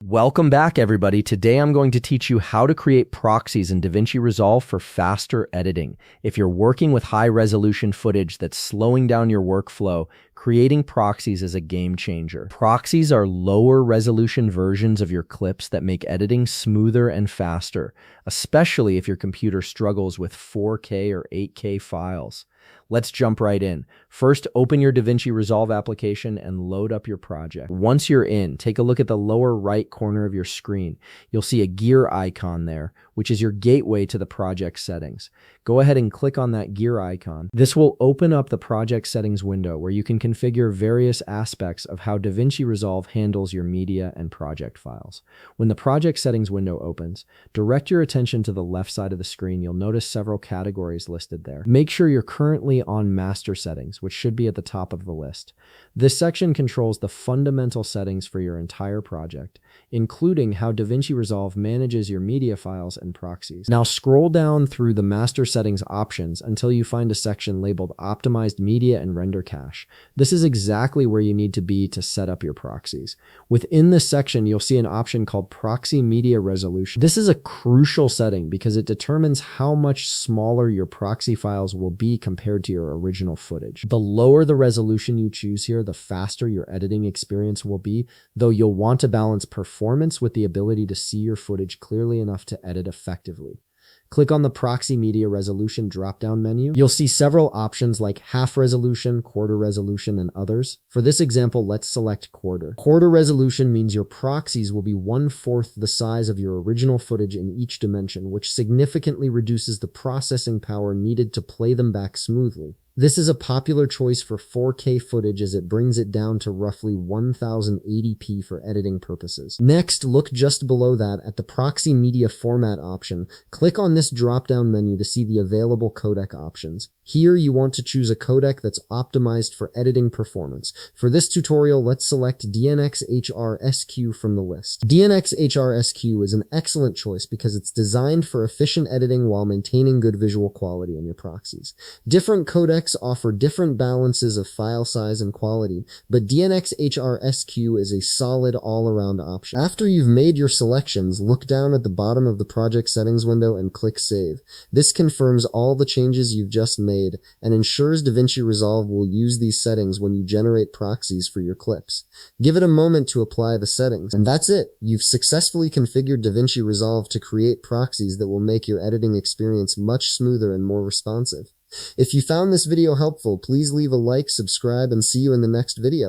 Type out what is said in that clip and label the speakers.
Speaker 1: Welcome back, everybody. Today I'm going to teach you how to create proxies in DaVinci Resolve for faster editing. If you're working with high-resolution footage that's slowing down your workflow, creating proxies is a game changer. Proxies are lower-resolution versions of your clips that make editing smoother and faster, especially if your computer struggles with 4K or 8K files. Let's jump right in. First, open your DaVinci Resolve application and load up your project. Once you're in, take a look at the lower right corner of your screen. You'll see a gear icon there, which is your gateway to the project settings. Go ahead and click on that gear icon. This will open up the project settings window where you can configure various aspects of how DaVinci Resolve handles your media and project files. When the project settings window opens, direct your attention to the left side of the screen. You'll notice several categories listed there. Make sure you're currently on master settings, which should be at the top of the list. This section controls the fundamental settings for your entire project, including how DaVinci Resolve manages your media files and proxies. Now scroll down through the master settings options until you find a section labeled Optimized Media and Render Cache. This is exactly where you need to be to set up your proxies. Within this section, you'll see an option called Proxy Media Resolution. This is a crucial setting because it determines how much smaller your proxy files will be compared to your original footage. The lower the resolution you choose here, the faster your editing experience will be, though you'll want to balance performance with the ability to see your footage clearly enough to edit effectively. Click on the Proxy Media Resolution drop-down menu. You'll see several options like half resolution, quarter resolution, and others. For this example, let's select quarter. Quarter resolution means your proxies will be 1/4 the size of your original footage in each dimension, which significantly reduces the processing power needed to play them back smoothly. This is a popular choice for 4K footage as it brings it down to roughly 1080p for editing purposes. Next, look just below that at the Proxy Media Format option. Click on this drop-down menu to see the available codec options. Here, you want to choose a codec that's optimized for editing performance. For this tutorial, let's select DNxHRSQ from the list. DNxHRSQ is an excellent choice because it's designed for efficient editing while maintaining good visual quality in your proxies. Different codecs offer different balances of file size and quality, but DNxHRSQ is a solid all-around option. After you've made your selections, look down at the bottom of the project settings window and click Save. This confirms all the changes you've just made and ensures DaVinci Resolve will use these settings when you generate proxies for your clips. Give it a moment to apply the settings. And that's it. You've successfully configured DaVinci Resolve to create proxies that will make your editing experience much smoother and more responsive. If you found this video helpful, please leave a like, subscribe, and see you in the next video.